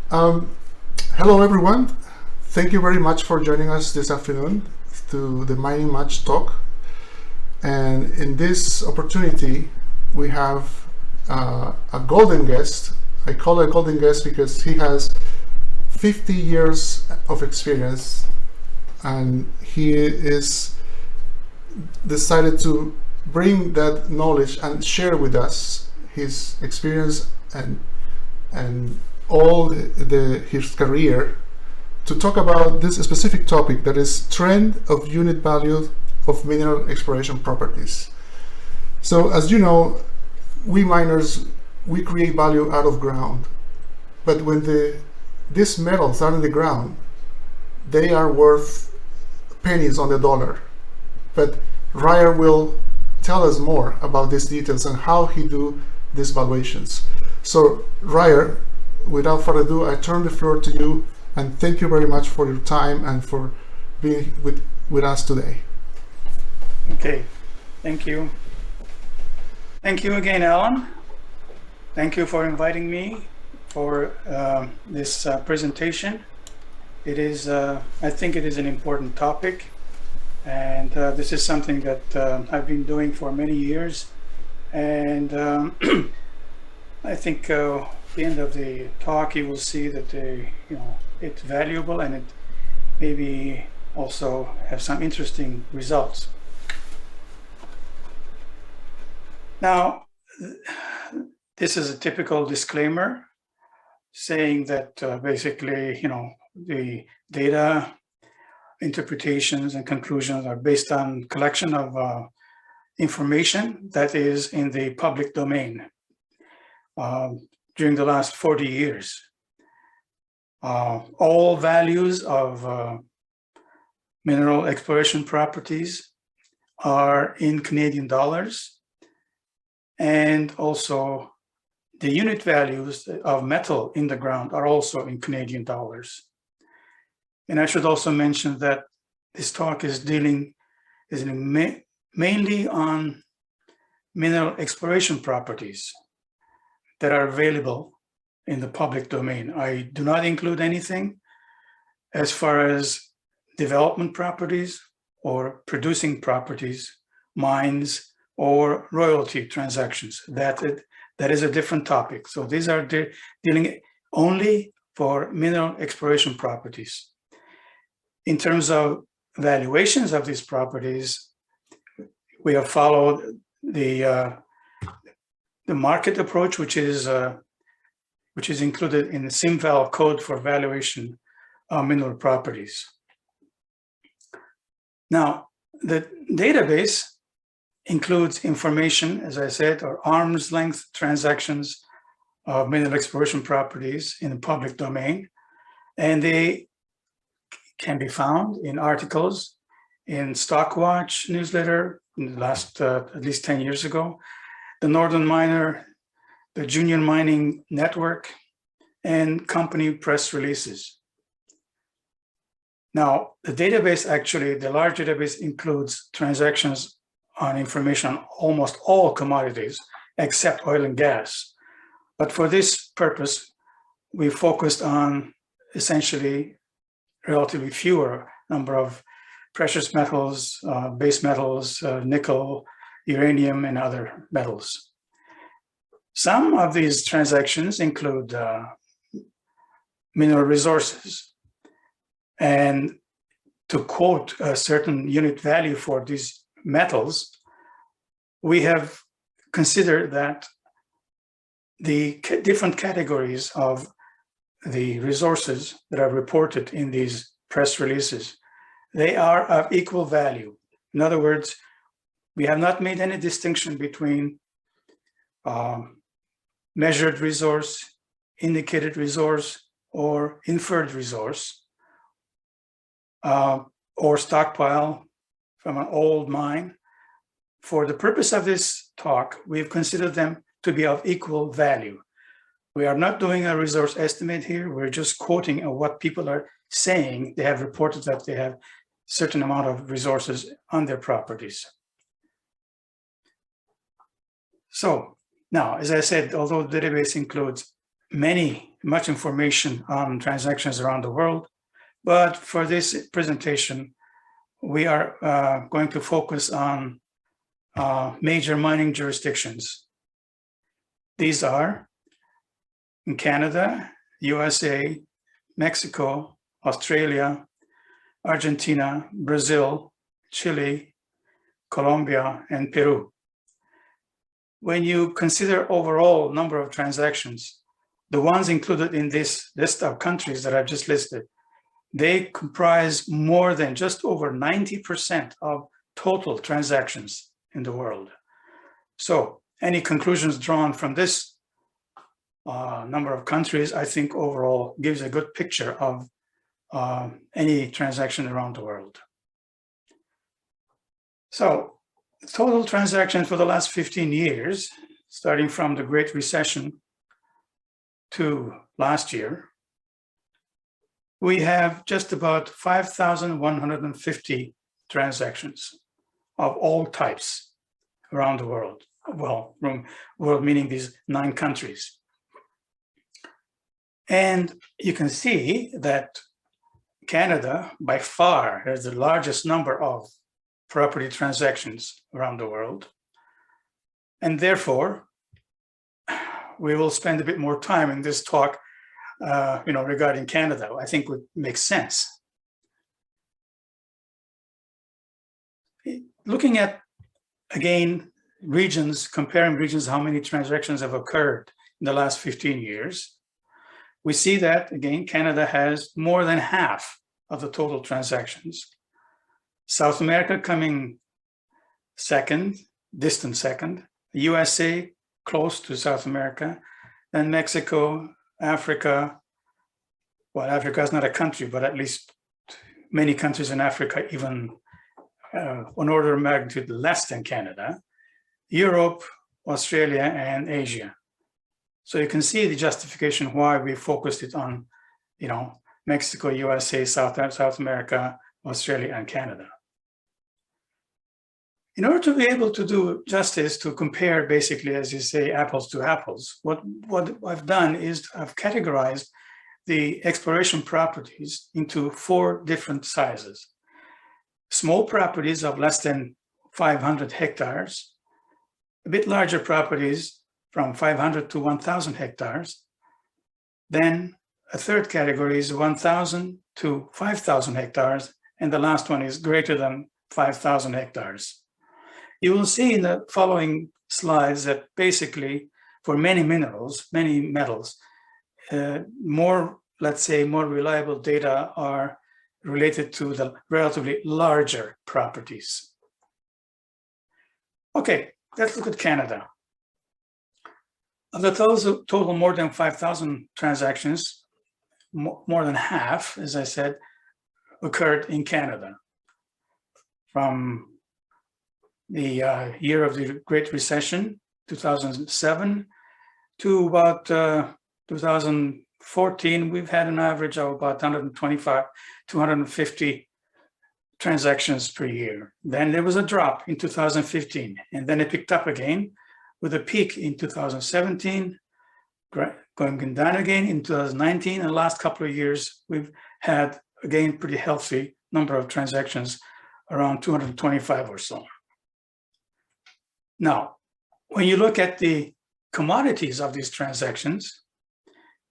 Um, Hello, everyone. Thank you very much for joining us this afternoon to the Mining Match talk. And in this opportunity, we have a golden guest. I call it a golden guest because he has 50 years of experience, and he is decided to bring that knowledge and share with us his experience and all his career to talk about this specific topic, that is trend of unit value of mineral exploration properties. So as you know, we miners, we create value out of ground, but when these metals are in the ground, they are worth pennies on the dollar. But Ryer will tell us more about these details and how he do these valuations. So Ryer, without further ado, I turn the floor to you, and thank you very much for your time and for being with us today. Okay, thank you. Thank you again, Alan. Thank you for inviting me for this presentation. It is, I think it is an important topic, and this is something that I've been doing for many years, and I think at the end of the talk you will see that it's valuable, and it maybe also have some interesting results. Now, this is a typical disclaimer saying that basically, the data, interpretations, and conclusions are based on collection of information that is in the public domain during the last 40 years. All values of mineral exploration properties are in Canadian dollars, and also the unit values of metal in the ground are also in Canadian dollars. And I should also mention that this talk is mainly on mineral exploration properties that are available in the public domain. I do not include anything as far as development properties or producing properties, mines, or royalty transactions. That is a different topic. So these are dealing only for mineral exploration properties. In terms of valuations of these properties, we have followed the market approach, which is included in the CIMVAL code for valuation of mineral properties. Now, the database includes information, as I said, or arm's length transactions of mineral exploration properties in the public domain, and they can be found in articles in Stockwatch newsletter in the last at least 10 years ago, the Northern Miner, the Junior Mining Network, and company press releases. Now, the database, actually, the large database includes transactions on information on almost all commodities except oil and gas. But for this purpose, we focused on essentially relatively fewer number of precious metals, base metals, nickel, uranium, and other metals. Some of these transactions include mineral resources. And to quote a certain unit value for these metals, we have considered that the different categories of the resources that are reported in these press releases, they are of equal value. In other words, we have not made any distinction between measured resource, indicated resource, or inferred resource, or stockpile from an old mine. For the purpose of this talk, we've considered them to be of equal value. We are not doing a resource estimate here. We're just quoting what people are saying. They have reported that they have certain amount of resources on their properties. So now, as I said, although the database includes much information on transactions around the world, but for this presentation, we are going to focus on major mining jurisdictions. These are in Canada, USA, Mexico, Australia, Argentina, Brazil, Chile, Colombia, and Peru. When you consider overall number of transactions, the ones included in this list of countries that I've just listed, they comprise more than just over 90% of total transactions in the world. So any conclusions drawn from this number of countries, I think overall gives a good picture of any transaction around the world. So total transactions for the last 15 years, starting from the Great Recession to last year, we have just about 5,150 transactions of all types around the world. Well, world meaning these 9 countries. And you can see that Canada, by far, has the largest number of property transactions around the world. And therefore, we will spend a bit more time in this talk regarding Canada. I think would make sense. Looking at, again, regions, comparing regions, how many transactions have occurred in the last 15 years, we see that, again, Canada has more than half of the total transactions. South America coming second, distant second, USA close to South America, then Mexico, Africa. Well, Africa is not a country, but at least many countries in Africa, even an order of magnitude less than Canada, Europe, Australia, and Asia. So you can see the justification why we focused it on, Mexico, USA, South America, Australia, and Canada. In order to be able to do justice to compare, basically, as you say, apples to apples, what I've done is I've categorized the exploration properties into 4 different sizes. Small properties of less than 500 hectares, a bit larger properties from 500 to 1,000 hectares. Then a third category is 1,000 to 5,000 hectares, and the last one is greater than 5,000 hectares. You will see in the following slides that basically for many minerals, many metals, more reliable data are related to the relatively larger properties. Okay, let's look at Canada. Of the total more than 5,000 transactions, more than half, as I said, occurred in Canada. From the year of the Great Recession, 2007, to about 2014, we've had an average of about 125, 250 transactions per year. Then there was a drop in 2015, and then it picked up again with a peak in 2017, going down again in 2019, and the last couple of years, we've had, again, pretty healthy number of transactions, around 225 or so. Now, when you look at the commodities of these transactions,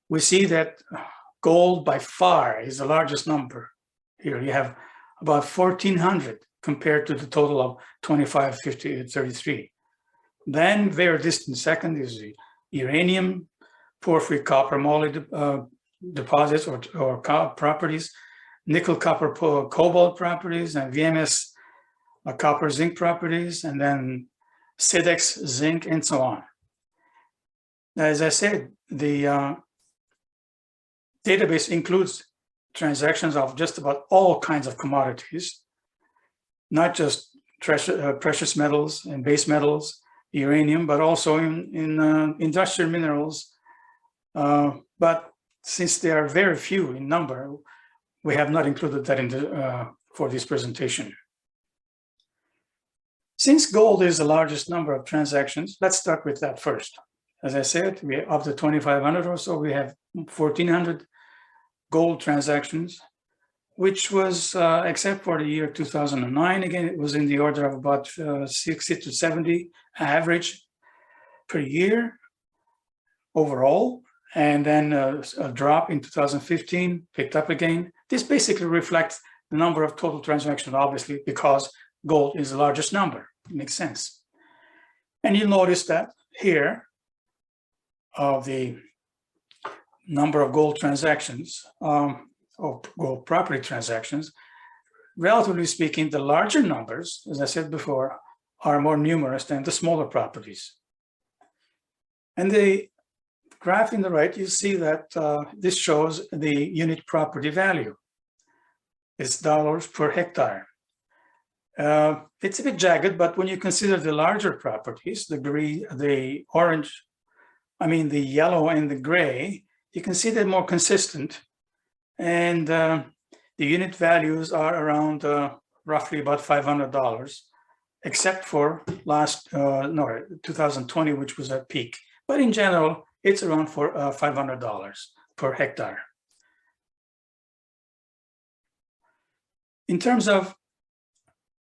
we see that gold by far is the largest number. Here you have about 1,400 compared to the total of 25, 50, 33. Then very distant second is the uranium, porphyry copper moly deposits or properties, nickel copper cobalt properties, and VMS copper zinc properties, and then SIDEX zinc, and so on. Now, as I said, the database includes transactions of just about all kinds of commodities, not just precious metals and base metals, uranium, but also in industrial minerals. But since they are very few in number, we have not included that in for this presentation. Since gold is the largest number of transactions, let's start with that first. as I said, we up to 2,500 or so, we have 1,400 gold transactions, which was, except for the year 2009, again, it was in the order of about 60 to 70 average per year overall. And then a drop in 2015, picked up again. This basically reflects the number of total transactions, obviously, because gold is the largest number. It makes sense. And you'll notice that here, of the number of gold transactions, or gold property transactions, relatively speaking, the larger numbers, as I said before, are more numerous than the smaller properties. And the graph in the right, you see that this shows the unit property value. It's dollars per hectare. It's a bit jagged, but when you consider the larger properties, the yellow and the gray, you can see they're more consistent. And the unit values are around roughly about $500, except for 2020, which was at peak. But in general, it's around for $500 per hectare. In terms of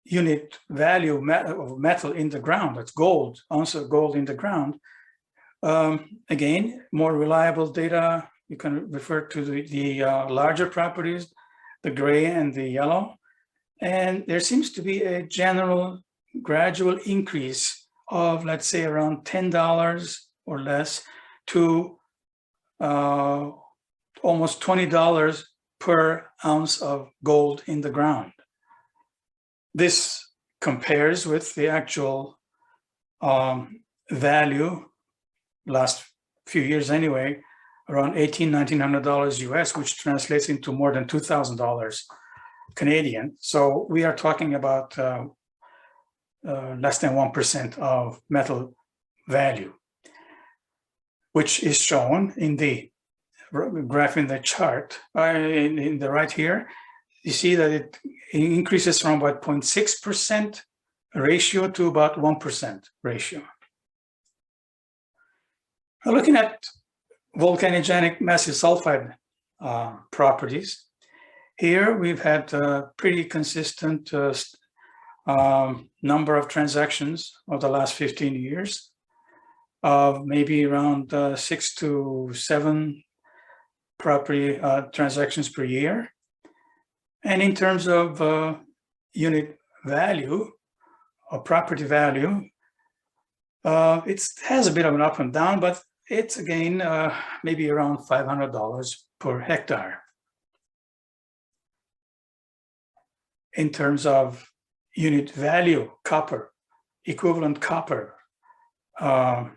unit value of metal in the ground, that's gold, ounce of gold in the ground, again, more reliable data. You can refer to the larger properties, the gray and the yellow. And there seems to be a general gradual increase of, let's say, around $10 or less to almost $20 per ounce of gold in the ground. This compares with the actual value, last few years anyway, around $1,900 US, which translates into more than $2,000 Canadian. So we are talking about less than 1% of metal value, which is shown in the graph in the chart. In the right here, you see that it increases from about 0.6% ratio to about 1% ratio. Now, looking at volcanogenic massive sulfide properties, here we've had a pretty consistent number of transactions over the last 15 years, of maybe around 6 to 7 property transactions per year. And in terms of unit value or property value, it has a bit of an up and down, but it's again maybe around $500 per hectare. In terms of unit value, copper, equivalent copper, a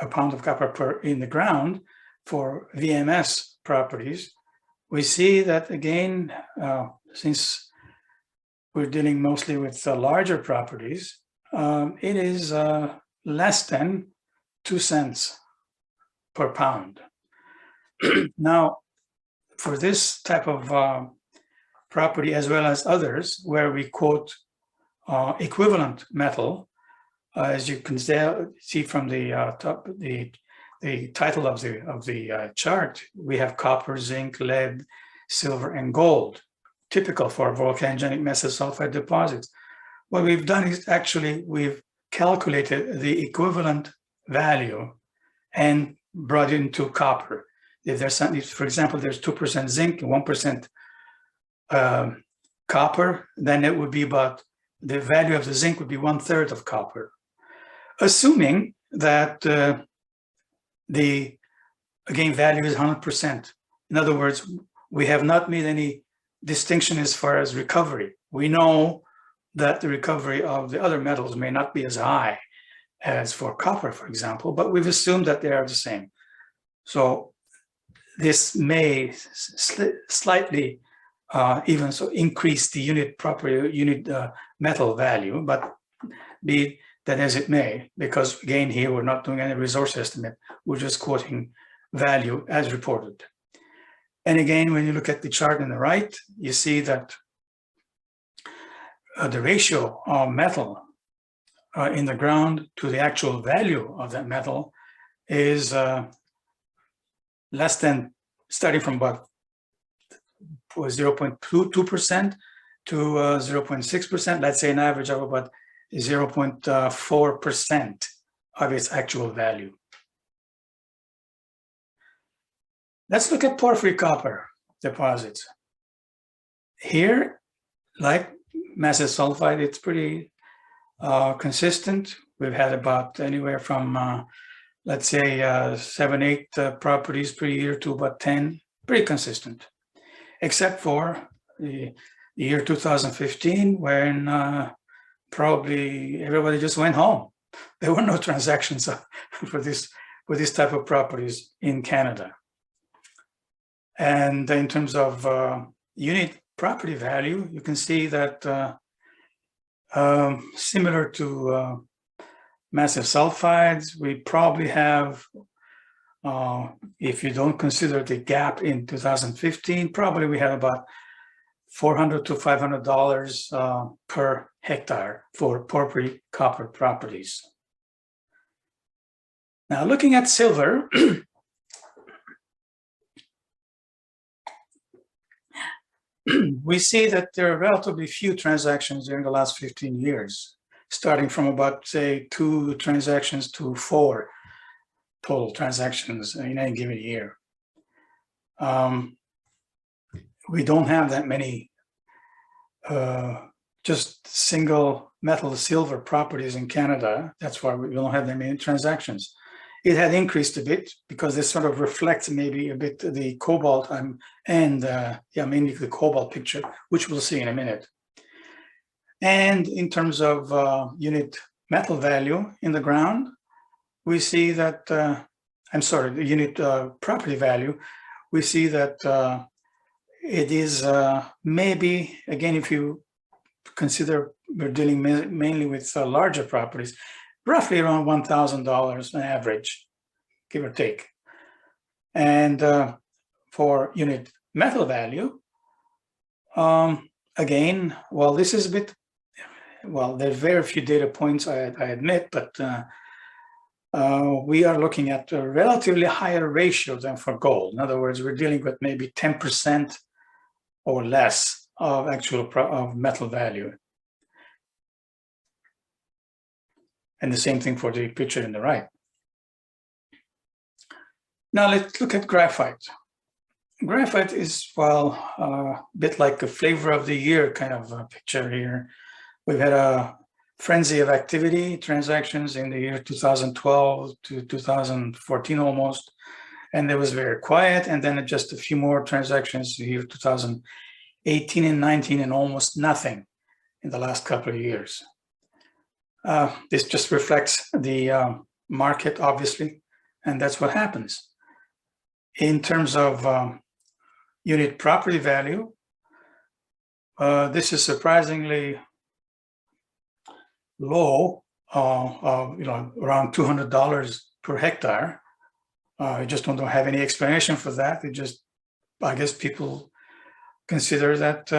pound of copper in the ground for VMS properties, we see that again, since we're dealing mostly with larger properties, it is less than 2 cents per pound. Now, for this type of property, as well as others, where we quote equivalent metal, as you can see from the top, the title of the chart, we have copper, zinc, lead, silver, and gold, typical for volcanogenic massive sulfide deposits. What we've done is actually we've calculated the equivalent value and brought it into copper. If there's something, for example, there's 2% zinc and 1% copper, then it would be about, the value of the zinc would be 1/3 of copper, assuming that the, again, value is 100%. In other words, we have not made any distinction as far as recovery. We know that the recovery of the other metals may not be as high as for copper, for example, but we've assumed that they are the same. So this may slightly even so increase the unit metal value, but be that as it may, because again, here we're not doing any resource estimate, we're just quoting value as reported. And again, when you look at the chart on the right, you see that the ratio of metal in the ground to the actual value of that metal is less than, starting from about 0.22% to 0.6%, let's say an average of about 0.4% of its actual value. Let's look at porphyry copper deposits. Here, like massive sulfide, it's pretty consistent. We've had about anywhere from, let's say, 7, 8 properties per year to about 10, pretty consistent, except for the year 2015, when probably everybody just went home. There were no transactions for this type of properties in Canada. And in terms of unit property value, you can see that similar to massive sulfides, we probably have, if you don't consider the gap in 2015, probably we have about $400 to $500 per hectare for porphyry copper properties. Now, looking at silver, we see that there are relatively few transactions during the last 15 years, starting from about, say, 2 transactions to 4 total transactions in any given year. We don't have that many just single metal silver properties in Canada. That's why we don't have that many transactions. It had increased a bit because this sort of reflects maybe a bit the cobalt and mainly the cobalt picture, which we'll see in a minute. And in terms of unit metal value in the ground, we see that, the unit property value, we see that it is maybe, again, if you consider we're dealing mainly with larger properties, roughly around $1,000 on average, give or take. And for unit metal value, again, well, this is a bit, well, there's very few data points, I admit, but we are looking at a relatively higher ratio than for gold. In other words, we're dealing with maybe 10% or less of actual of metal value. And the same thing for the picture in the right. Now let's look at graphite. Graphite is, well, a bit like a flavor of the year kind of a picture here. We've had a frenzy of activity, transactions in the year 2012 to 2014 almost, and it was very quiet. And then just a few more transactions in the year 2018 and 19, and almost nothing in the last couple of years. This just reflects the market, obviously, and that's what happens. In terms of unit property value, this is surprisingly low, around $200 per hectare. I just don't have any explanation for that. It just, I guess people consider that,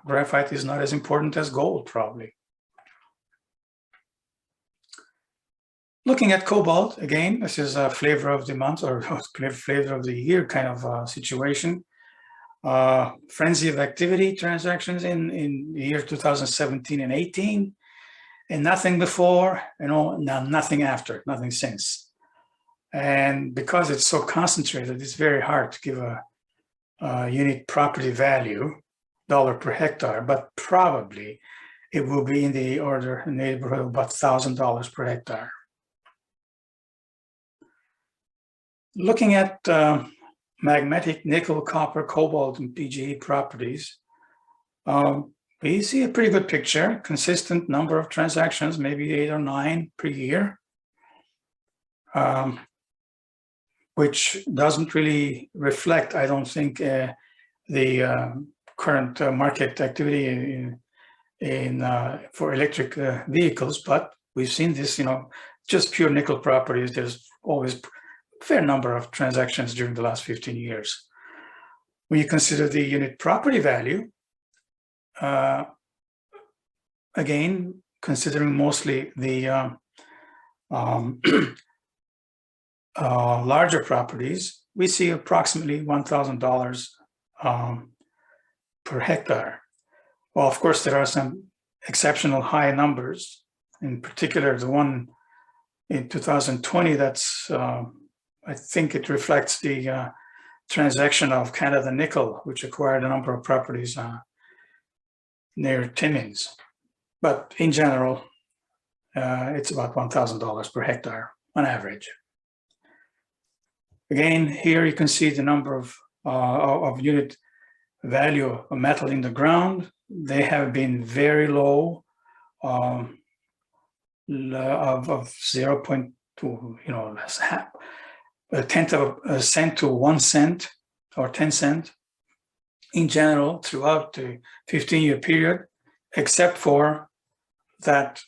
graphite is not as important as gold, probably. Looking at cobalt, again, this is a flavor of the month or flavor of the year kind of situation. Frenzy of activity transactions in the year 2017 and 18, and nothing before, nothing after, nothing since. And because it's so concentrated, it's very hard to give a unit property value, dollar per hectare, but probably it will be in the order, in the neighborhood of about $1,000 per hectare. Looking at magmatic nickel, copper, cobalt, and PGE properties, we see a pretty good picture, consistent number of transactions, maybe 8 or 9 per year, which doesn't really reflect, I don't think, the current market activity for electric vehicles, but we've seen this, just pure nickel properties. There's always fair number of transactions during the last 15 years. When you consider the unit property value, again, considering mostly the larger properties, we see approximately $1,000 per hectare. Well, of course, there are some exceptional high numbers. In particular, the one in 2020, that's, I think it reflects the transaction of Canada Nickel, which acquired a number of properties near Timmins. But in general, it's about $1,000 per hectare on average. Again, here you can see the number of unit value of metal in the ground. They have been very low, of 0.2, a tenth of a cent to 1 cent or 10 cents in general throughout the 15-year period, except for that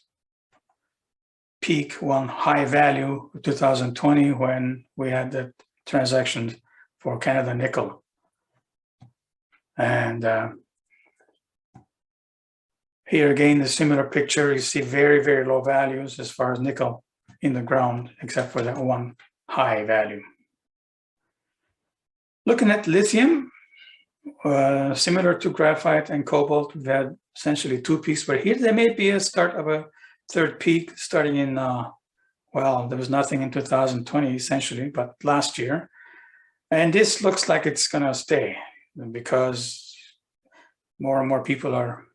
peak one high value 2020 when we had the transaction for Canada Nickel. And here again, a similar picture, you see very, very low values as far as nickel in the ground, except for that one high value. Looking at lithium, similar to graphite and cobalt, we've had essentially two peaks, but here there may be a start of a third peak starting in, well, there was nothing in 2020 essentially, but last year. And this looks like it's gonna stay because more and more people are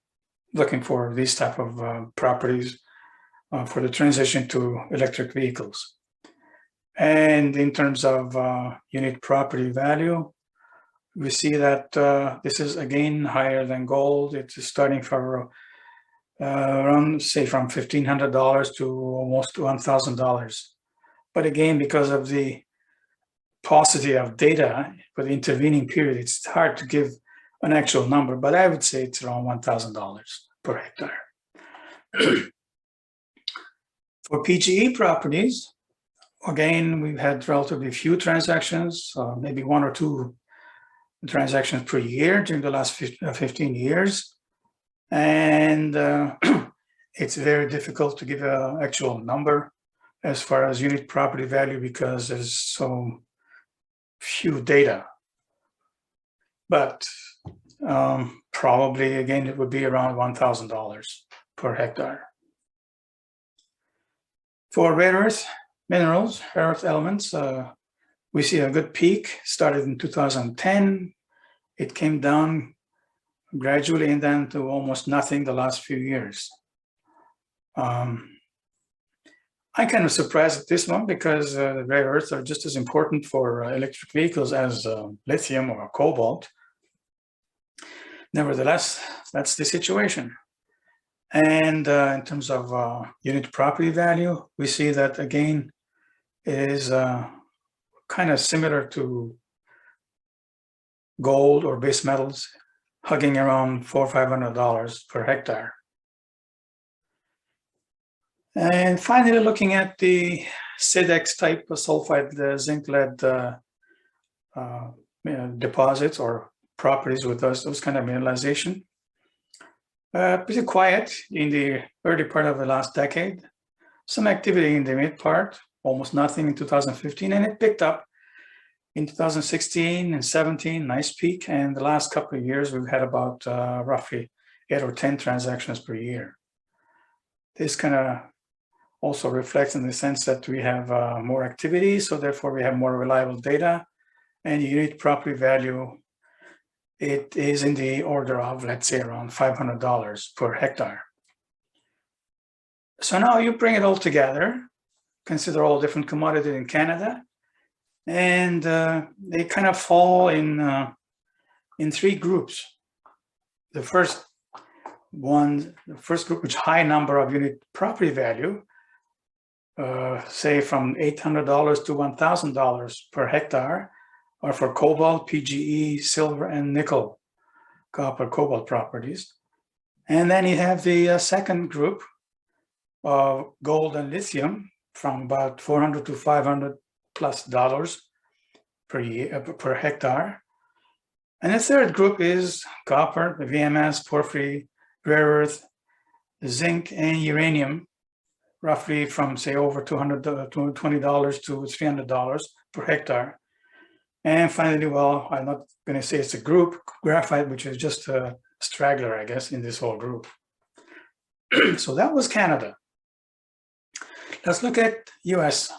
looking for these type of properties for the transition to electric vehicles. And in terms of unit property value, we see that this is again higher than gold. It's starting for around, say, from $1,500 to almost $1,000. But again, because of the paucity of data for the intervening period, it's hard to give an actual number, but I would say it's around $1,000 per hectare. For PGE properties, again, we've had relatively few transactions, maybe 1 or 2 transactions per year during the last 15 years. And it's very difficult to give an actual number as far as unit property value because there's so few data. But probably, again, it would be around $1,000 per hectare. For rare earth minerals, rare earth elements, we see a good peak, started in 2010. It came down gradually and then to almost nothing the last few years. I'm kind of surprised at this one because rare earths are just as important for electric vehicles as lithium or cobalt. Nevertheless, that's the situation. And in terms of unit property value, we see that again, it is kind of similar to gold or base metals, hugging around $400 or $500 per hectare. And finally, looking at the SIDEX type of sulfide zinc lead deposits or properties with those kind of mineralization. Pretty quiet in the early part of the last decade. Some activity in the mid part, almost nothing in 2015, and it picked up in 2016 and 17, nice peak. And the last couple of years, we've had about roughly 8 or 10 transactions per year. This kind of also reflects in the sense that we have more activity, so therefore we have more reliable data, and unit property value, it is in the order of, let's say, around $500 per hectare. So now you bring it all together, consider all different commodities in Canada, and they kind of fall in 3 groups. The first group, which high number of unit property value, say from $800 to $1,000 per hectare, are for cobalt, PGE, silver, and nickel, copper, cobalt properties. And then you have the second group of gold and lithium from about $400 to $500+ per year per hectare. And the third group is copper, the VMS, porphyry, rare earth, zinc, and uranium, roughly from say over $220 to $300 per hectare. And finally, well, I'm not going to say it's a group, graphite, which is just a straggler, I guess, in this whole group. So that was Canada. Let's look at US.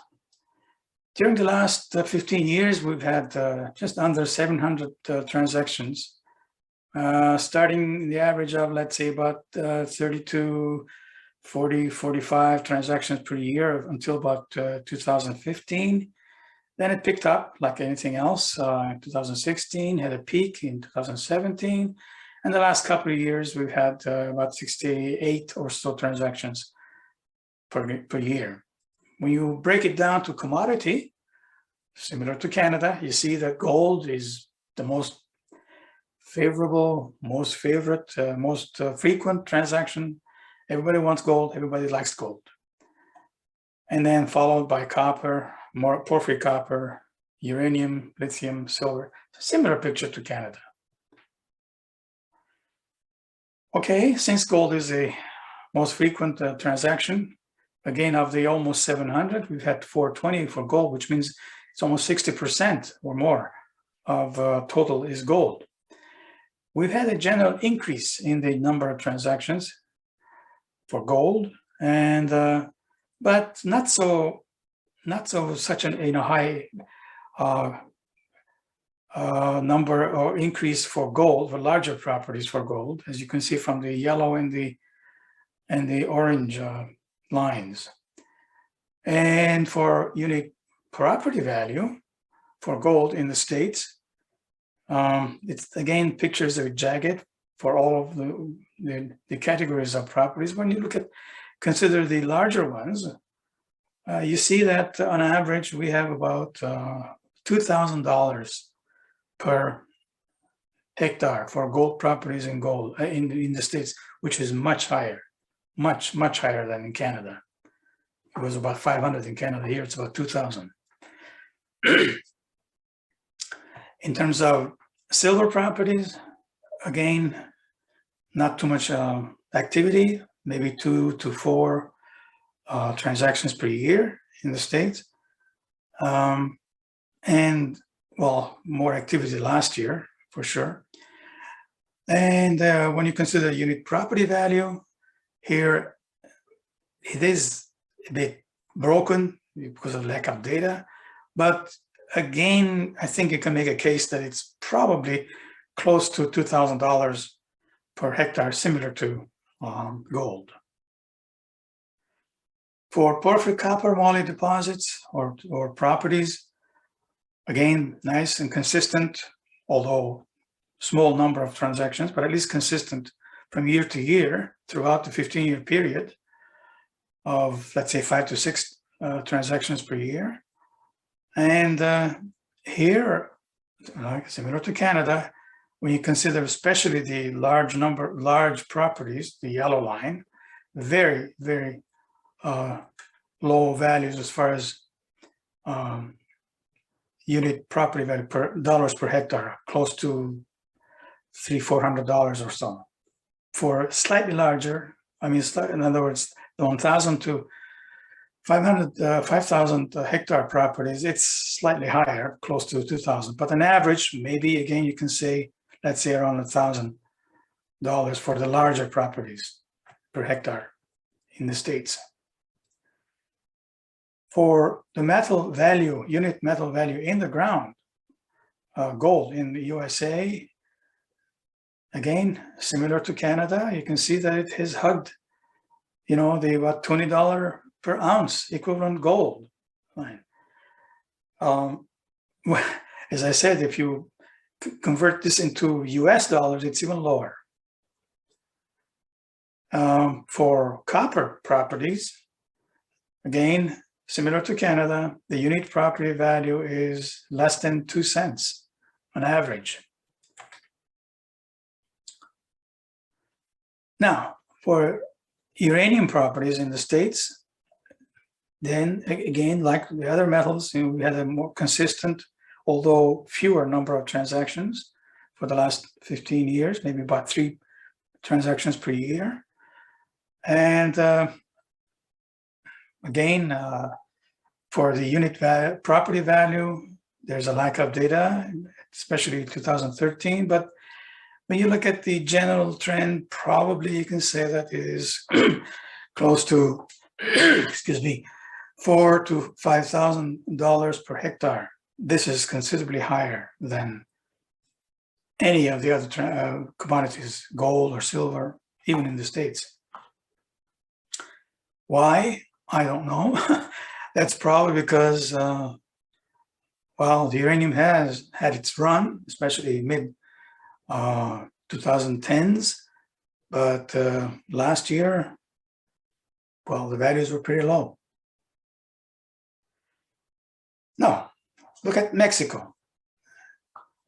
During the last 15 years, we've had just under 700 transactions, starting the average of, let's say, about 32, 40, 45 transactions per year until about 2015. Then it picked up like anything else. In 2016, had a peak in 2017. And the last couple of years, we've had about 68 or so transactions per year. When you break it down to commodity, similar to Canada, you see that gold is the most favorable, most favorite, most frequent transaction. Everybody wants gold, everybody likes gold. And then followed by copper, more porphyry copper, uranium, lithium, silver, similar picture to Canada. Okay, since gold is a most frequent transaction, again, of the almost 700, we've had 420 for gold, which means it's almost 60% or more of total is gold. We've had a general increase in the number of transactions for gold, and but not such an high number or increase for gold, for larger properties for gold, as you can see from the yellow and the orange lines. And for unique property value for gold in the States, it's again pictures are jagged for all of the categories of properties. When you consider the larger ones, you see that on average we have about $2,000 per hectare for gold properties in gold in the States, which is much higher, much higher than in Canada. It was about 500 in Canada. Here it's about 2,000. In terms of silver properties, again, not too much activity, maybe 2 to 4 transactions per year in the States. And well, more activity last year for sure. And when you consider unit property value, here it is a bit broken because of lack of data. But again, I think you can make a case that it's probably close to $2,000 per hectare, similar to gold. For porphyry copper moly deposits or properties, again, nice and consistent, although small number of transactions, but at least consistent from year to year throughout the 15-year period of, let's say, 5 to 6 transactions per year. And here, similar to Canada, when you consider especially the large properties, the yellow line, very, very low values as far as unit property value dollars per hectare, close to $300-400 or so. For slightly larger, I mean, in other words, the 1,000 to 5,000 hectare properties, it's slightly higher, close to 2,000. But on average, maybe again, you can say, let's say around $1,000 for the larger properties per hectare in the States. For the metal value, unit metal value in the ground, gold in the USA, again, similar to Canada, you can see that it has hugged, the about $20 per ounce equivalent gold line. As I said, if you convert this into US dollars, it's even lower. For copper properties, again, similar to Canada, the unit property value is less than 2 cents on average. Now, for uranium properties in the States, then again, like the other metals, we had a more consistent, although fewer number of transactions for the last 15 years, maybe about 3 transactions per year. And again, for the unit property value, there's a lack of data, especially 2013. But when you look at the general trend, probably you can say that it is close to, excuse me, $4,000 to $5,000 per hectare. This is considerably higher than any of the other commodities, gold or silver, even in the States. Why? I don't know. That's probably because, well, the uranium has had its run, especially mid 2010s, but last year, well, the values were pretty low. Now, look at Mexico.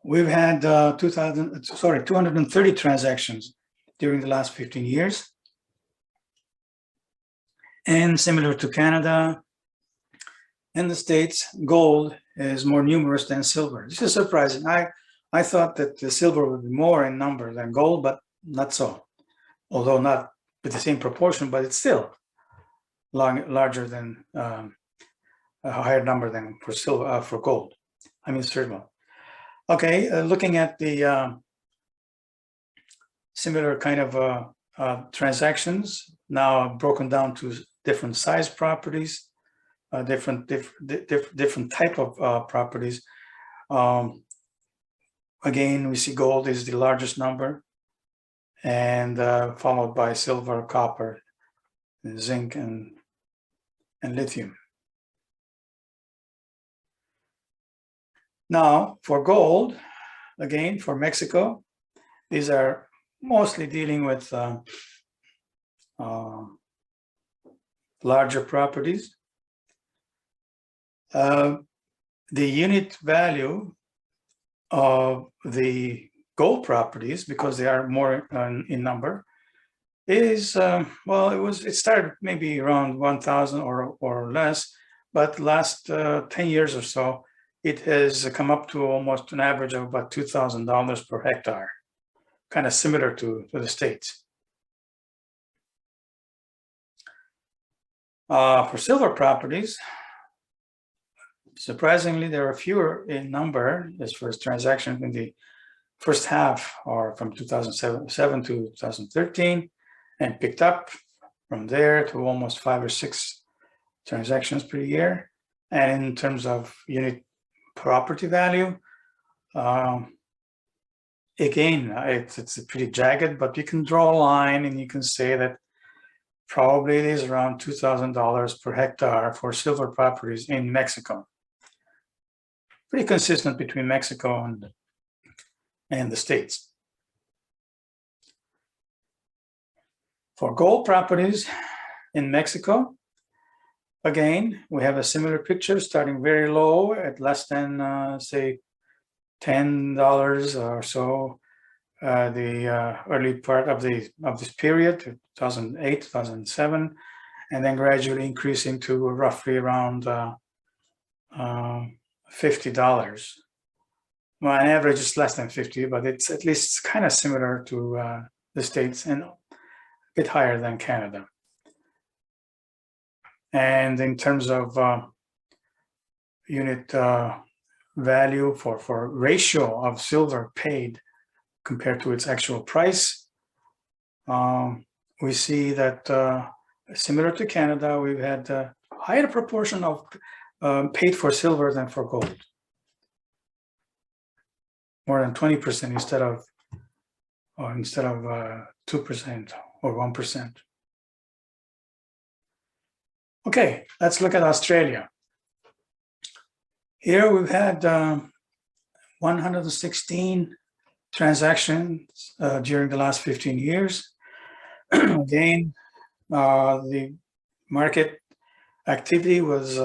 We've had 230 transactions during the last 15 years. And similar to Canada and the States, gold is more numerous than silver. This is surprising. I thought that the silver would be more in number than gold, but not so. Although not with the same proportion, but it's still larger than a higher number than for silver, for gold. I mean, silver. Okay, looking at the similar kind of transactions, now broken down to different size properties, different type of properties. Again, we see gold is the largest number, and followed by silver, copper, zinc, and lithium. Now, for gold, again, for Mexico, these are mostly dealing with larger properties. The unit value of the gold properties, because they are more in number, is well, it started maybe around 1,000 or less, but last 10 years or so, it has come up to almost an average of about $2,000 per hectare, kind of similar to the States. For silver properties, surprisingly, there are fewer in number as far as transactions in the first half, or from 2007 to 2013, and picked up from there to almost 5 or 6 transactions per year. And in terms of unit property value, again, it's pretty jagged, but you can draw a line and you can say that probably it is around $2,000 per hectare for silver properties in Mexico. Pretty consistent between Mexico and the States. For gold properties in Mexico, again, we have a similar picture, starting very low at less than, say, $10 or so, the early part of this period, 2008, 2007, and then gradually increasing to roughly around $50. Well, on average, it's less than 50, but it's at least kind of similar to the States and a bit higher than Canada. And in terms of unit value for ratio of silver paid compared to its actual price, we see that similar to Canada, we've had a higher proportion of paid for silver than for gold. More than 20% instead of 2% or 1%. Okay, let's look at Australia. Here we've had 116 transactions during the last 15 years. Again, the market activity was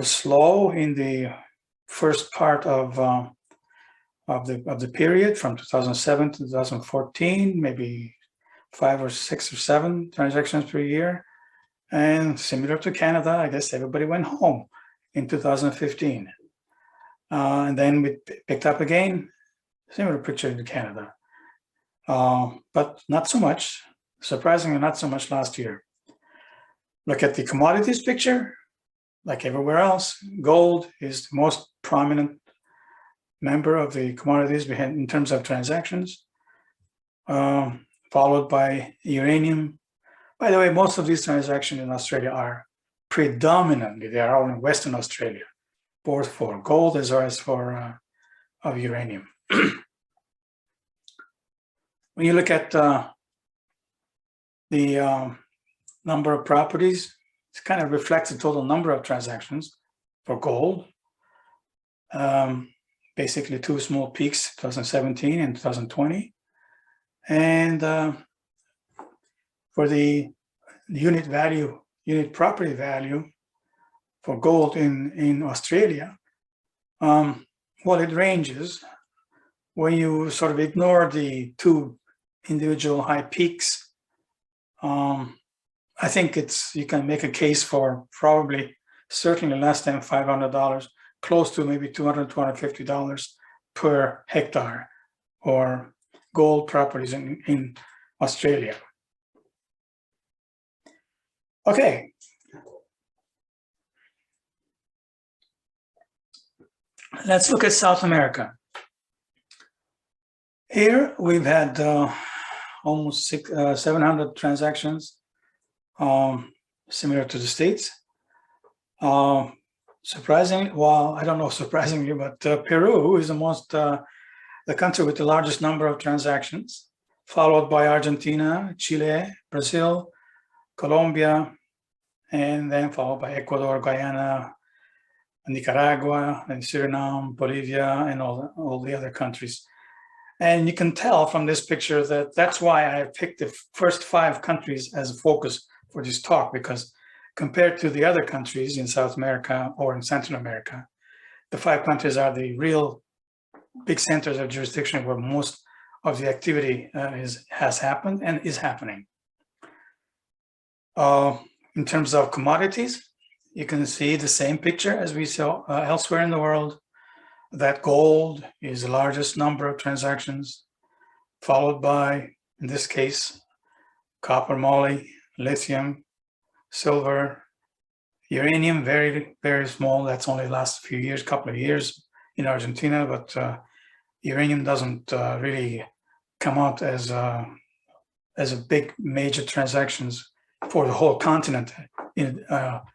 slow in the first part of the period from 2007 to 2014, maybe 5 or 6 or 7 transactions per year. And similar to Canada, I guess everybody went home in 2015. And then we picked up again, similar picture in Canada. But not so much, surprisingly not so much last year. look at the commodities picture, like everywhere else, gold is the most prominent member of the commodities in terms of transactions, followed by uranium. By the way, most of these transactions in Australia are predominantly, they are all in Western Australia, both for gold as well as for of uranium. When you look at the number of properties, it kind of reflects the total number of transactions for gold. Basically two small peaks, 2017 and 2020. And for the unit value, unit property value for gold in Australia, well, it ranges. When you sort of ignore the two individual high peaks, I think you can make a case for probably certainly less than $500, close to maybe $200, $250 per hectare or gold properties in Australia. Okay. Let's look at South America. Here we've had almost 700 transactions, similar to the States. Surprisingly, well, I don't know surprisingly, but Peru is the country with the largest number of transactions, followed by Argentina, Chile, Brazil, Colombia, and then followed by Ecuador, Guyana, Nicaragua, and Suriname, Bolivia, and all the other countries. And you can tell from this picture that that's why I picked the first 5 countries as a focus for this talk, because compared to the other countries in South America or in Central America, the 5 countries are the real big centers of jurisdiction where most of the activity has happened and is happening. In terms of commodities, you can see the same picture as we saw elsewhere in the world, that gold is the largest number of transactions, followed by, in this case, copper, moly, lithium, silver, uranium, very, very small. That's only the last few years, couple of years in Argentina, but uranium doesn't really come out as a big major transactions for the whole continent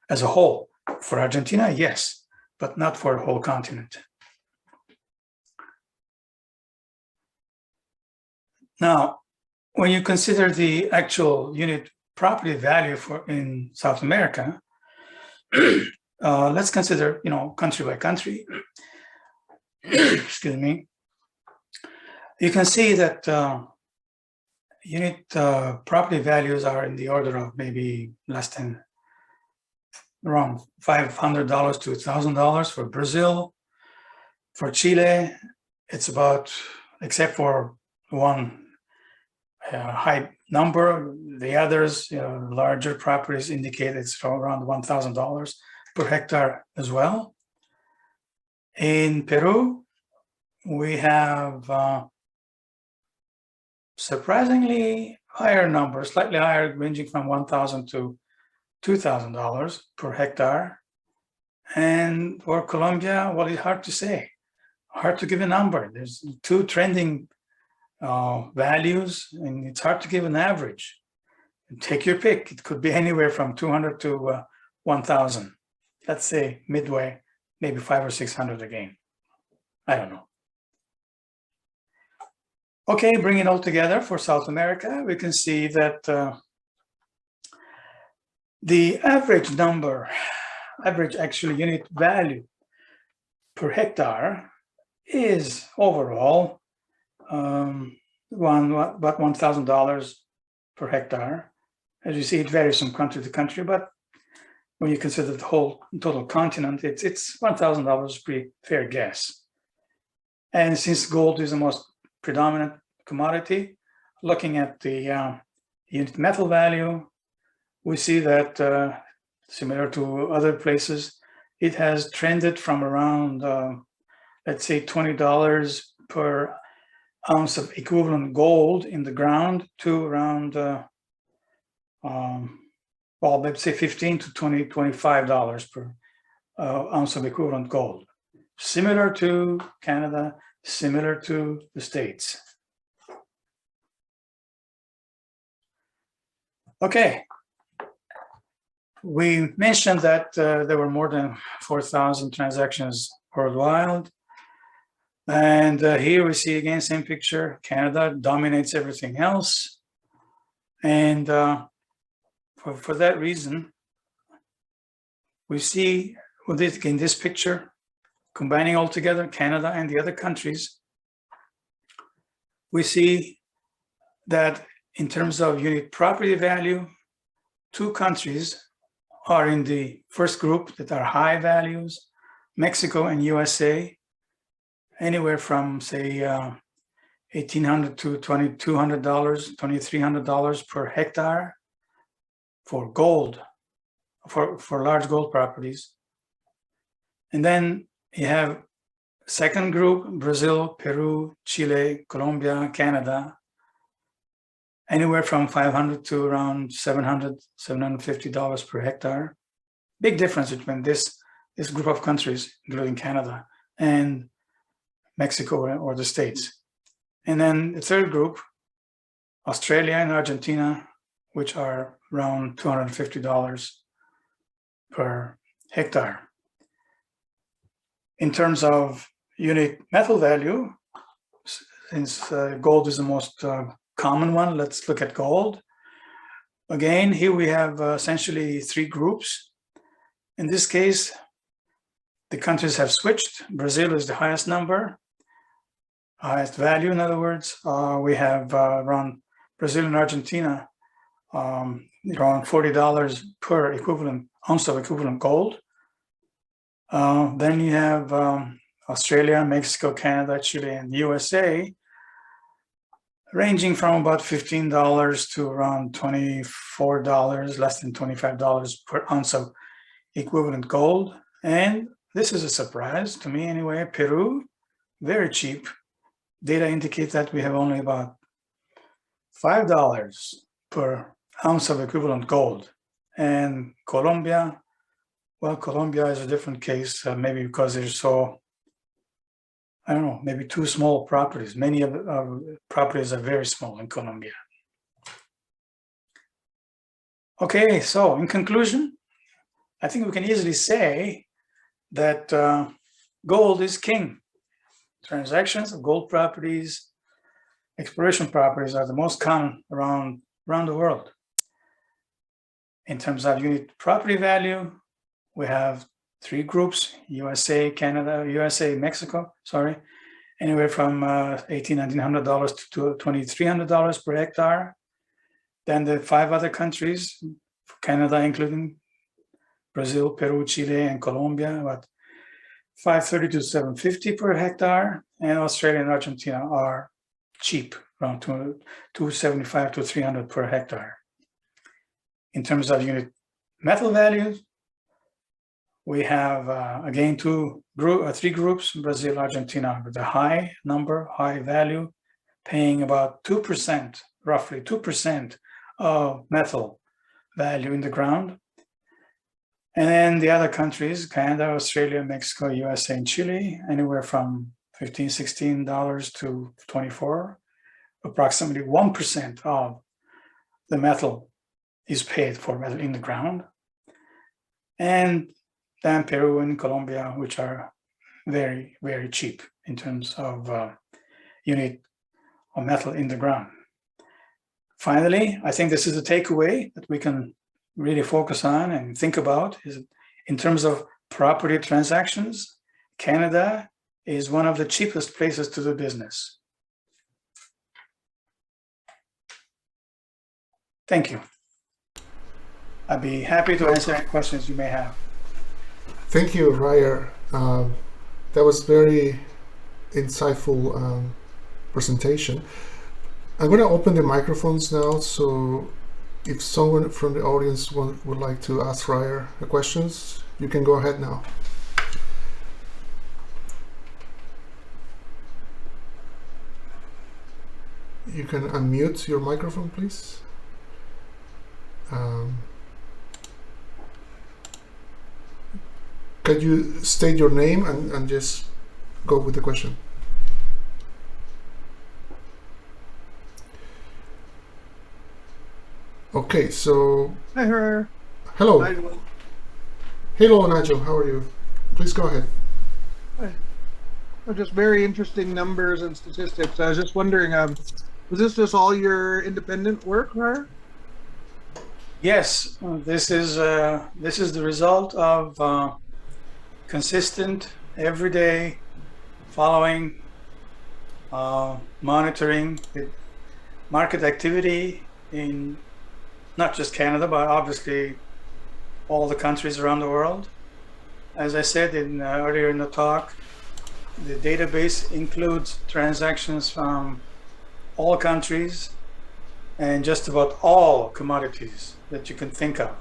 as a whole. For Argentina, yes, but not for the whole continent. Now, when you consider the actual unit property value in South America, let's consider, country by country. Excuse me. You can see that unit property values are in the order of maybe less than around $500 to $1,000 for Brazil. For Chile, it's about, except for one high number, the others, larger properties indicate it's around $1,000 per hectare as well. In Peru, we have surprisingly higher numbers, slightly higher, ranging from $1,000 to $2,000 per hectare. And for Colombia, well, it's hard to say, hard to give a number. There's 2 trending values, and it's hard to give an average. Take your pick. It could be anywhere from 200 to 1,000. Let's say midway, maybe 500 or 600 again. I don't know. Okay, bring it all together for South America. We can see that the average actually unit value per hectare is overall about $1,000 per hectare. As you see, it varies from country to country, but when you consider the whole total continent, it's $1,000, pretty fair guess. And since gold is the most predominant commodity, looking at the unit metal value, we see that similar to other places, it has trended from around, let's say $20 per ounce of equivalent gold in the ground to around well, let's say $15 to $25 per ounce of equivalent gold. Similar to Canada, similar to the States. Okay. We mentioned that there were more than 4,000 transactions worldwide. And here we see again, same picture, Canada dominates everything else. And for that reason, we see with this, in this picture, combining all together Canada and the other countries, we see that in terms of unit property value, two countries are in the first group that are high values, Mexico and USA, anywhere from say $1,800 to $2,200, $2,300 per hectare for gold, for large gold properties. And then you have second group, Brazil, Peru, Chile, Colombia, Canada, anywhere from $500 to around $700, $750 per hectare. Big difference between this group of countries, including Canada and Mexico or the States. And then the third group, Australia and Argentina, which are around $250 per hectare. In terms of unit metal value, since gold is the most common one, let's look at gold. Again, here we have essentially three groups. In this case, the countries have switched. Brazil is the highest number, highest value, in other words. We have around Brazil and Argentina, around $40 per equivalent ounce of equivalent gold. Then you have Australia, Mexico, Canada, Chile, and USA, ranging from about $15 to around $24, less than $25 per ounce of equivalent gold. And this is a surprise to me anyway, Peru, very cheap. Data indicate that we have only about $5 per ounce of equivalent gold. And Colombia, well, Colombia is a different case, maybe because there's so, I don't know, maybe too small properties. Many of the properties are very small in Colombia. Okay, so in conclusion, I think we can easily say that gold is king. Transactions of gold properties, exploration properties are the most common around the world. In terms of unit property value, we have three groups, USA, Canada, USA, Mexico, sorry, anywhere from $1,800, $1,900 to $2,300 per hectare. Then the five other countries, Canada including Brazil, Peru, Chile, and Colombia, about $530 to $750 per hectare, and Australia and Argentina are cheap, around $275 to $300 per hectare. In terms of unit metal values, we have again three groups, Brazil, Argentina, with a high number, high value, paying about 2%, roughly 2% of metal value in the ground. And then the other countries, Canada, Australia, Mexico, USA, and Chile, anywhere from $15, $16 to $24, approximately 1% of the metal is paid for metal in the ground. And then Peru and Colombia, which are very, very cheap in terms of unit of metal in the ground. Finally, I think this is a takeaway that we can really focus on and think about is in terms of property transactions, Canada is one of the cheapest places to do business. Thank you. I'd be happy to answer any questions you may have. Thank you, Ryer. That was very insightful presentation. I'm going to open the microphones now, so if someone from the audience would like to ask Ryer the questions, you can go ahead now. You can unmute your microphone, please. can you state your name and just go with the question? Okay, so Hi, her. hello. Nigel. Hello, Nigel. How are you? Please go ahead. Just very interesting numbers and statistics. I was just wondering, was this just all your independent work, her? Yes, this is the result of consistent, everyday following, monitoring the market activity in not just Canada, but obviously all the countries around the world. As I said earlier in the talk, the database includes transactions from all countries and just about all commodities that you can think of.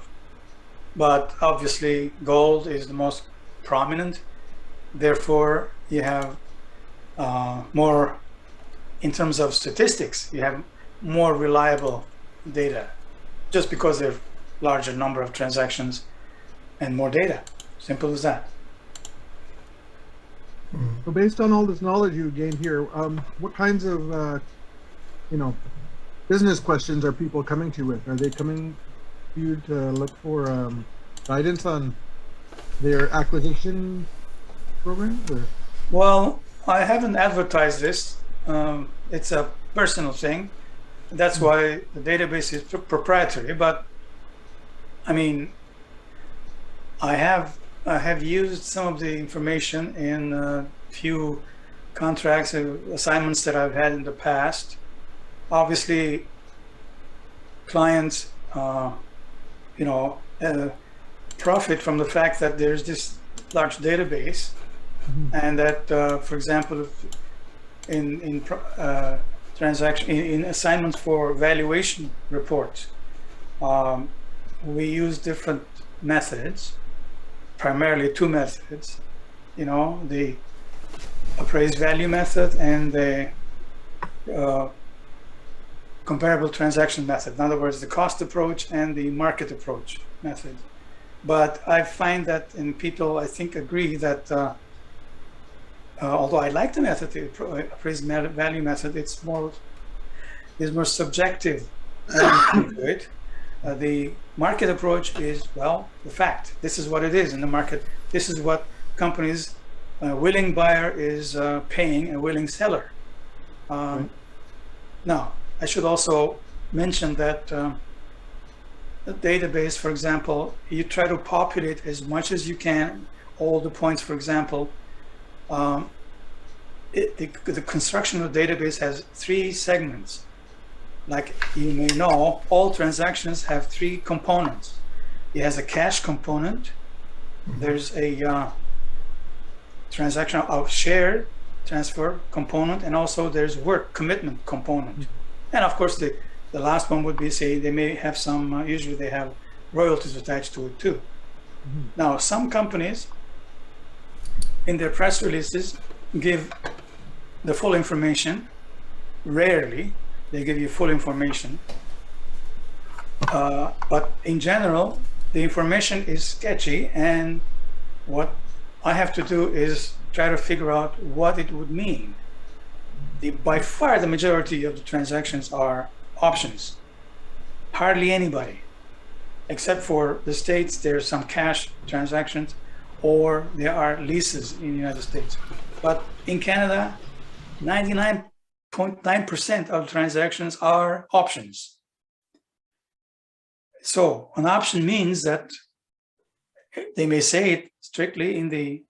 But obviously gold is the most prominent. Therefore, you have more, in terms of statistics, you have more reliable data just because there are larger number of transactions and more data. Simple as that. So based on all this knowledge you gained here, what kinds of, business questions are people coming to you with? Are they coming to you to look for guidance on their acquisition programs? Or? Well, I haven't advertised this. It's a personal thing. That's why the database is proprietary. But I mean, I have used some of the information in a few contracts and assignments that I've had in the past. Obviously, clients, profit from the fact that there's this large database, and that, for example, in assignments for valuation reports, we use different methods, primarily two methods, the appraised value method and the comparable transaction method. In other words, the cost approach and the market approach method. But I find that, and people I think agree that although I like the method, the appraised value method, it's more subjective to it. The market approach is, well, the fact. This is what it is in the market. This is what companies, a willing buyer is paying a willing seller. Right. Now, I should also mention that the database, for example, you try to populate as much as you can all the points. For example, the construction of the database has 3 segments. Like you may know, all transactions have 3 components. It has a cash component. There's a transaction of share transfer component, and also there's work commitment component. And of course, the last one would be, say, they may have some, usually they have royalties attached to it too. Now, some companies in their press releases give the full information. Rarely they give you full information. But in general, the information is sketchy, and what I have to do is try to figure out what it would mean. By far, the majority of the transactions are options. Hardly anybody, except for the States, there's some cash transactions, or there are leases in the United States. But in Canada, 99.9% of transactions are options. So an option means that they may say it strictly in the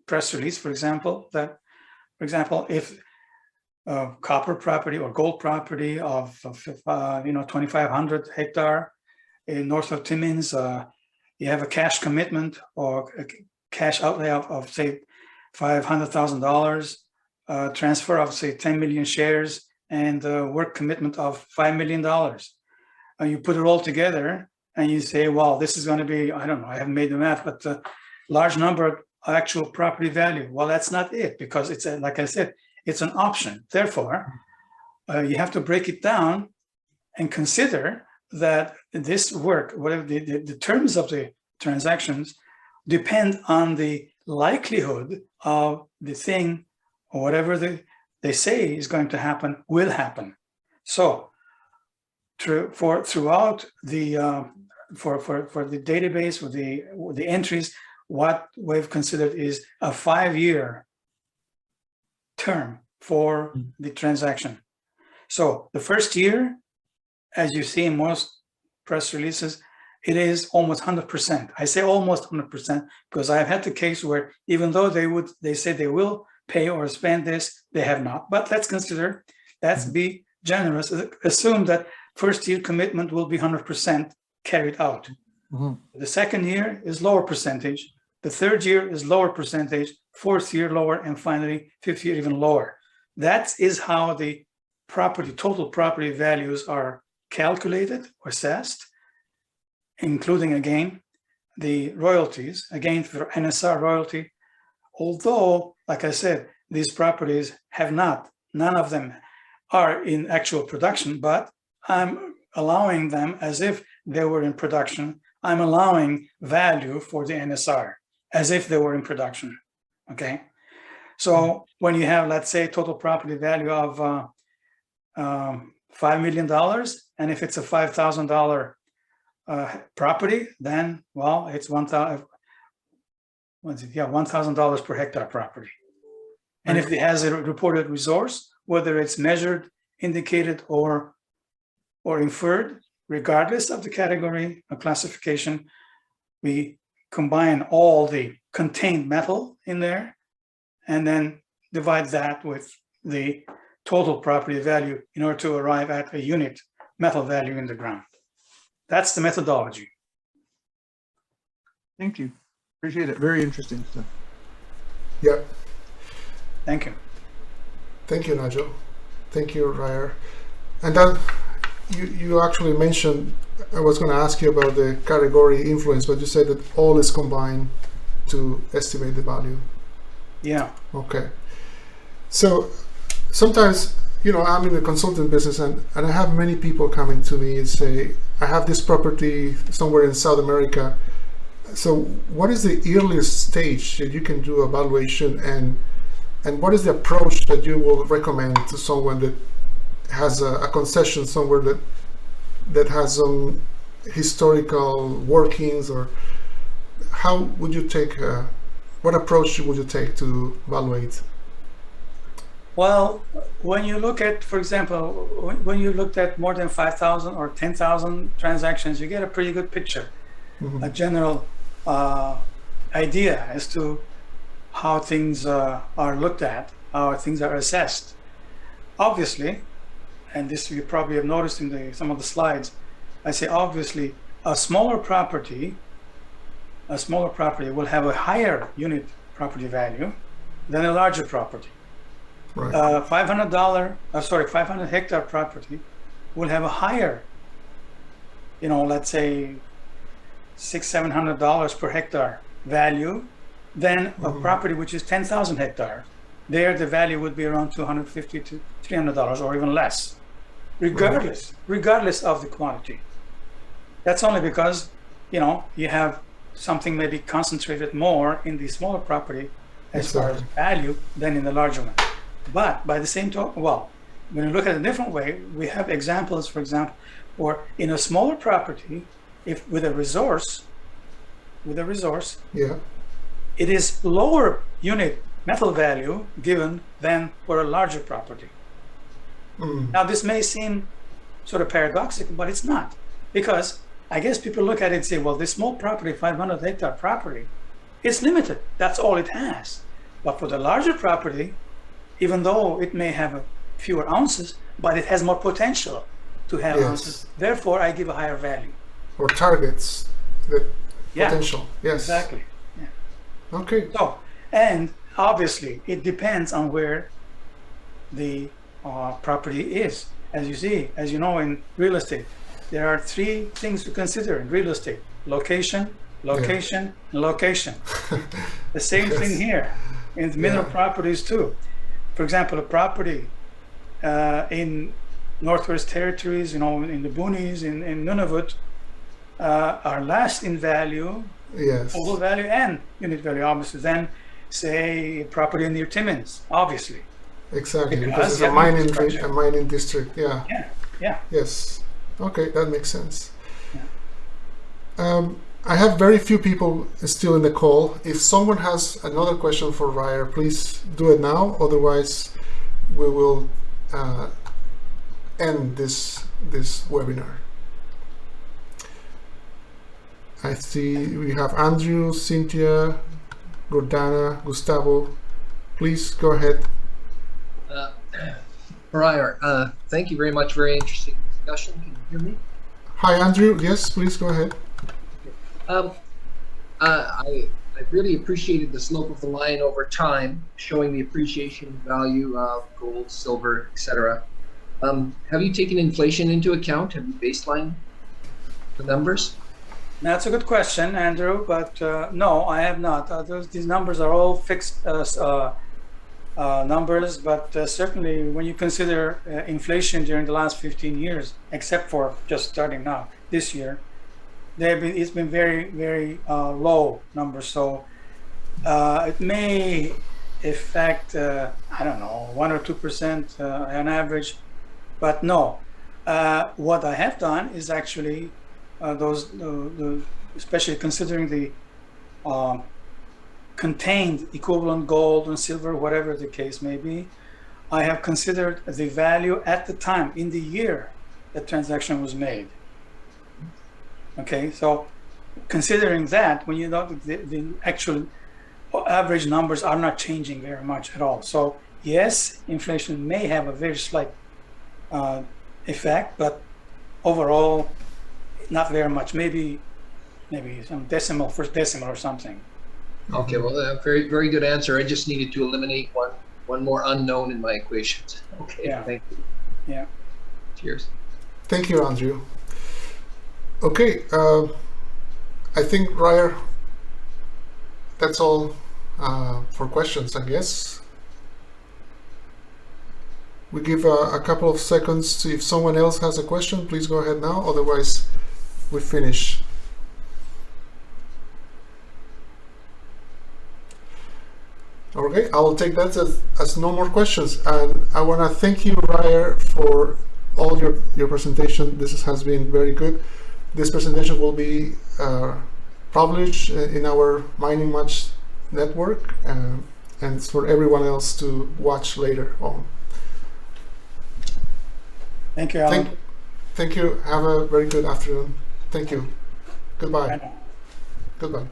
press release, for example, if copper property or gold property of 2,500 hectare in north of Timmins, you have a cash commitment or a cash outlay of say $500,000, transfer of say 10 million shares, and work commitment of $5 million. And you put it all together and you say, well, this is going to be, I don't know, I haven't made the math, but a large number of actual property value. Well, that's not it, because it's like I said, it's an option. Therefore, you have to break it down and consider that this work, whatever the terms of the transactions, depend on the likelihood of the thing or whatever they say is going to happen will happen. So throughout the for the database with the entries, what we've considered is a 5-year term for the transaction. So the first year, as you see in most press releases, it is almost 100%. I say almost 100% because I've had the case where even though they say they will pay or spend this, they have not. But let's consider, let's be generous, assume that first year commitment will be 100% carried out. The second year is lower percentage. The third year is lower percentage, fourth year lower, and finally fifth year even lower. That is how the total property values are calculated or assessed, including again the royalties, again for NSR royalty. Although, like I said, these properties have none of them are in actual production, but I'm allowing them as if they were in production. I'm allowing value for the NSR as if they were in production. Okay. So when you have, let's say, total property value of $5 million, and if it's a $5,000 property, then, well, it's $1,000 per hectare property. And if it has a reported resource, whether it's measured, indicated, or inferred, regardless of the category or classification, we combine all the contained metal in there and then divide that with the total property value in order to arrive at a unit metal value in the ground. That's the methodology. Thank you. Appreciate it. Very interesting stuff. Yeah. Thank you. Thank you, Nigel. Thank you, Ryer. And then you actually mentioned, I was going to ask you about the category influence, but you said that all is combined to estimate the value. Yeah. Okay. So sometimes, I'm in the consulting business and I have many people coming to me and say, I have this property somewhere in South America. So what is the earliest stage that you can do evaluation, and what is the approach that you will recommend to someone that has a concession somewhere that has some historical workings, or how would you take, what approach would you take to evaluate? Well, when you look at, for example, when you looked at more than 5,000 or 10,000 transactions, you get a pretty good picture, a general idea as to how things are looked at, how things are assessed. Obviously, and this you probably have noticed in some of the slides, I say obviously a smaller property will have a higher unit property value than a larger property. Right. 500 hectare property will have a higher, let's say $600-700 per hectare value than a property which is 10,000 hectares. There, the value would be around $250 to $300 or even less, regardless of the quantity. That's only because, you have something maybe concentrated more in the smaller property as far as value than in the larger one. But by the same token, well, when you look at it a different way, we have examples, for example, or in a smaller property, if with a resource, Yeah. it is lower unit metal value given than for a larger property. Now, this may seem sort of paradoxical, but it's not, because I guess people look at it and say, well, this small property, 500 hectare property, it's limited. That's all it has. But for the larger property, even though it may have fewer ounces, but it has more potential to have ounces. Therefore, I give a higher value. Or targets the potential. Yes. Exactly. Yeah. Okay. So, and obviously, it depends on where the property is. As you know, in real estate, there are 3 things to consider in real estate: location, and location. The same thing here in mineral properties too. For example, a property in Northwest Territories, in the boonies, in Nunavut, are last in value Yes. total value and unit value, obviously. Then say property near Timmins, obviously. Exactly, because Because it's you a have mining infrastructure. district. Yeah. Yeah. Yes. Okay, that makes sense. Yeah. I have very few people still in the call. If someone has another question for Ryer, please do it now. Otherwise, we will end this webinar. I see we have Andrew, Cynthia, Gordana, Gustavo. Please go ahead. Ryer, thank you very much. Very interesting discussion. Can you hear me? Hi, Andrew. Yes, please go ahead. I really appreciated the slope of the line over time, showing the appreciation value of gold, silver, etc. Have you taken inflation into account? Have you baselined the numbers? That's a good question, Andrew, but no, I have not. These numbers are all fixed numbers, but certainly when you consider inflation during the last 15 years, except for just starting now, this year, it's been very, very low numbers. So it may affect, I don't know, 1 or 2% on average, but no. What I have done is actually especially considering the contained equivalent gold and silver, whatever the case may be, I have considered the value at the time in the year the transaction was made. Okay, so considering that, when you know the actual average numbers are not changing very much at all. So yes, inflation may have a very slight effect, but overall, not very much. Maybe some first decimal or something. Okay, well, very, very good answer. I just needed to eliminate one more unknown in my equations. Okay, Yeah. thank you. Yeah. Cheers. Thank you, Andrew. Okay, I think, Ryer, that's all for questions, I guess. We give a couple of seconds to, if someone else has a question, please go ahead now. Otherwise, we finish. Okay, I will take that as no more questions. And I want to thank you, Ryer, for all your presentation. This has been very good. This presentation will be published in our Mining Match network, and it's for everyone else to watch later on. Thank you, Alan. Thank you. Have a very good afternoon. Thank you. Goodbye. Bye now. Goodbye.